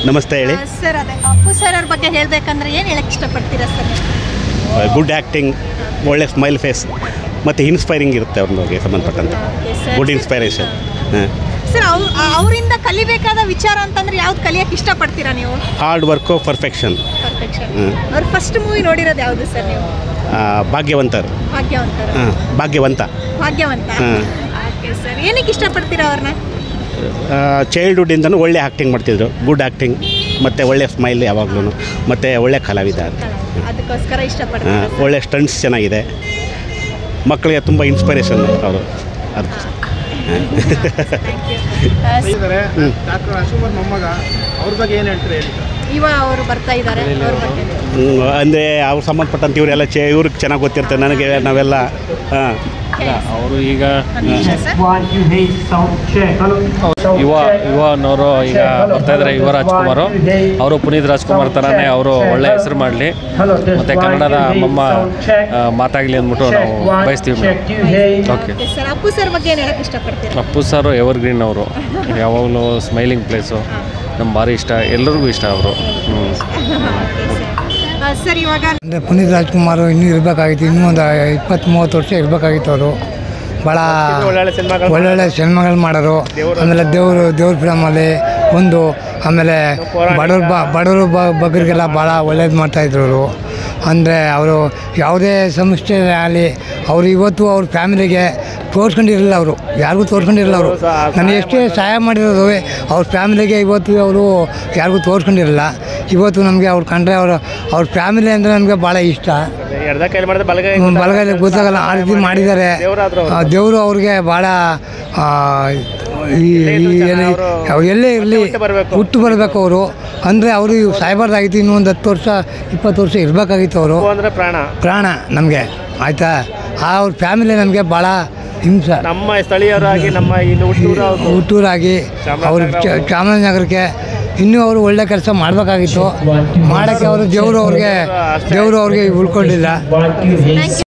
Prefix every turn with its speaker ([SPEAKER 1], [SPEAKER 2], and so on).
[SPEAKER 1] ನಮಸ್ತೆ ಹೇಳಿ
[SPEAKER 2] ಸರ್. ಅದೇ ಅಪ್ಪು ಸರ್ ಅವ್ರ ಬಗ್ಗೆ ಹೇಳಬೇಕಂದ್ರೆ ಏನು ಹೇಳಕ್ಕೆ ಇಷ್ಟಪಡ್ತೀರಾ ಸರ್?
[SPEAKER 1] ಗುಡ್ ಆ್ಯಕ್ಟಿಂಗ್, ಒಳ್ಳೆ ಸ್ಮೈಲ್ ಫೇಸ್ ಮತ್ತು ಇನ್ಸ್ಪೈರಿಂಗ್ ಇರುತ್ತೆ ಅವ್ರ ಬಗ್ಗೆ ಸಂಬಂಧಪಟ್ಟಂತೆ. Good inspiration.
[SPEAKER 2] ಸರ್ ಅವರಿಂದ ಕಲಿಬೇಕಾದ ವಿಚಾರ ಅಂತಂದ್ರೆ ಯಾವ್ದು ಕಲಿಯಕ್ಕೆ ಇಷ್ಟಪಡ್ತೀರಾ ನೀವು?
[SPEAKER 1] Hard work, perfection.
[SPEAKER 2] ಅವ್ರ ಫಸ್ಟ್ ಮೂವಿ ನೋಡಿರೋದು ಯಾವುದು ಸರ್ ನೀವು?
[SPEAKER 1] ಭಾಗ್ಯವಂತರು. ಭಾಗ್ಯವಂತ.
[SPEAKER 2] Okay sir. ಏನಕ್ಕೆ ಇಷ್ಟಪಡ್ತೀರಾ ಅವ್ರನ್ನ?
[SPEAKER 1] ಚೈಲ್ಡ್ಹುಡ್ಡಿಂದನೂ ಒಳ್ಳೆ ಆ್ಯಕ್ಟಿಂಗ್ ಮಾಡ್ತಿದ್ರು, ಗುಡ್ ಆ್ಯಕ್ಟಿಂಗ್ ಮತ್ತು ಒಳ್ಳೆ ಸ್ಮೈಲ್ ಯಾವಾಗಲೂ, ಮತ್ತು ಒಳ್ಳೆ ಕಲಾವಿದ ಅಂತ.
[SPEAKER 2] ಅದಕ್ಕೋಸ್ಕರ ಇಷ್ಟಪಡ್ತೀನಿ.
[SPEAKER 1] ಒಳ್ಳೆ ಸ್ಟಂಟ್ಸ್ ಚೆನ್ನಾಗಿದೆ, ಮಕ್ಕಳಿಗೆ ತುಂಬ ಇನ್ಸ್ಪಿರೇಷನ್ ಅವರು. ಅದಕ್ಕೆ
[SPEAKER 3] ಡಾಕ್ಟರ್ ರಾಜ್ಕುಮಾರ್ ಮೊಮ್ಮಗ ಅವ್ರ ಬಗ್ಗೆ ಏನು ಹೇಳ್ತಾರೆ ಹೇಳಿ?
[SPEAKER 2] ಇವಾಗ ಅವರು ಬರ್ತಾ ಇದ್ದಾರೆ, ಅವ್ರ ಬಗ್ಗೆ
[SPEAKER 1] ಅಂದರೆ ಅವ್ರು ಸಂಬಂಧಪಟ್ಟಂತೆ ಇವರೆಲ್ಲ ಇವ್ರಿಗೆ ಚೆನ್ನಾಗಿ ಗೊತ್ತಿರ್ತಾರೆ, ನನಗೆ ನಾವೆಲ್ಲ
[SPEAKER 4] ಅವರು ಈಗ ಯುವನವರು ಈಗ ಬರ್ತಾ ಇದ್ದಾರೆ. ಯುವ ರಾಜ್ಕುಮಾರು ಅವರು ಪುನೀತ್ ರಾಜ್ಕುಮಾರ್ ಥರನೇ ಅವರು ಒಳ್ಳೆ ಹೆಸರು ಮಾಡಲಿ ಮತ್ತು ಕನ್ನಡದ ಮೊಮ್ಮ ಮಾತಾಗಲಿ ಅಂದ್ಬಿಟ್ಟು ನಾವು ಬಯಸ್ತೀವಿ madam. Okay
[SPEAKER 2] sir. Appu sir ಬಗ್ಗೆ ಏನು ಹೇಳಕ್ಕೆ ಇಷ್ಟಪಡ್ತೀರಾ?
[SPEAKER 4] ಅಪ್ಪು ಸರ್ ಎವರ್ಗ್ರೀನ್ ಅವರು, ಯಾವಾಗಲೂ ಸ್ಮೈಲಿಂಗ್ ಪ್ಲೇಸು, ನಮ್ಗೆ ಭಾರಿ ಇಷ್ಟ, ಎಲ್ಲರಿಗೂ ಇಷ್ಟ ಅವರು.
[SPEAKER 2] ಸರ್ ಇವಾಗ
[SPEAKER 5] ಅಂದರೆ ಪುನೀತ್ ರಾಜ್ಕುಮಾರ್ ಇನ್ನೂ ಇರಬೇಕಾಗಿತ್ತು, ಇನ್ನೂ ಒಂದು 20-30 ವರ್ಷ ಇರಬೇಕಾಗಿತ್ತು. ಅವರು ಭಾಳ ಒಳ್ಳೊಳ್ಳೆ ಸಿನಿಮಾಗಳು ಮಾಡೋರು. ಆಮೇಲೆ ದೇವ್ರ ಫಿಲಮಲ್ಲಿ ಒಂದು, ಆಮೇಲೆ ಬಡವರು ಬಗ್ಗರಿಗೆಲ್ಲ ಭಾಳ ಒಳ್ಳೇದು ಮಾಡ್ತಾಯಿದ್ರು ಅವರು. ಅಂದರೆ ಅವರು ಯಾವುದೇ ಸಂಸ್ಥೆ ಆಗಲಿ ಅವರು ಇವತ್ತು ಅವ್ರ ಫ್ಯಾಮಿಲಿಗೆ ತೋರಿಸ್ಕೊಂಡಿರಲಿಲ್ಲ, ಅವರು ಯಾರಿಗೂ ತೋರಿಸ್ಕೊಂಡಿರಲಿಲ್ಲ. ಅವರು ನನಗೆ ಎಷ್ಟೇ ಸಹಾಯ ಮಾಡಿರೋದು ಅವ್ರ ಫ್ಯಾಮಿಲಿಗೆ ಇವತ್ತು ಅವರು ಯಾರಿಗೂ ತೋರಿಸ್ಕೊಂಡಿರಲಿಲ್ಲ. ಇವತ್ತು ನಮಗೆ ಅವ್ರು ಕಂಡ್ರೆ ಅವ್ರ ಫ್ಯಾಮಿಲಿ ಅಂದರೆ ನಮಗೆ ಭಾಳ ಇಷ್ಟ. ಬಲಗೈಲಿ ಗೊತ್ತಾಗಲ್ಲ ಆ ರೀತಿ ಮಾಡಿದ್ದಾರೆ ದೇವರು. ಅವ್ರಿಗೆ ಭಾಳ ಎಲ್ಲೇ ಇರಲಿ ಹುಟ್ಟು ಬರಬೇಕು ಅವರು. ಅಂದರೆ ಅವರು ಸಾಯ್ಬಾರ್ದಾಗಿತ್ತು, ಇನ್ನೂ ಒಂದು 10 ವರ್ಷ 20 ವರ್ಷ ಇರಬೇಕಾಗಿತ್ತು ಅವರು. ಪ್ರಾಣ ನಮಗೆ ಆಯಿತಾ. ಅವ್ರ ಫ್ಯಾಮಿಲಿ ನಮಗೆ ಭಾಳ ಹಿಂಸೆ.
[SPEAKER 3] ನಮ್ಮ ಸ್ಥಳೀಯರಾಗಿ ನಮ್ಮ
[SPEAKER 5] ಹುಟ್ಟೂರಾಗಿ ಅವರು ಚಾಮರಾಜನಗರಕ್ಕೆ ಇನ್ನೂ ಅವರು ಒಳ್ಳೆ ಕೆಲಸ ಮಾಡಬೇಕಾಗಿತ್ತು. ಮಾಡೋಕ್ಕೆ ಅವರು ದೇವರು ಅವ್ರಿಗೆ ಉಳ್ಕೊಳ್ಳಿಲ್ಲ.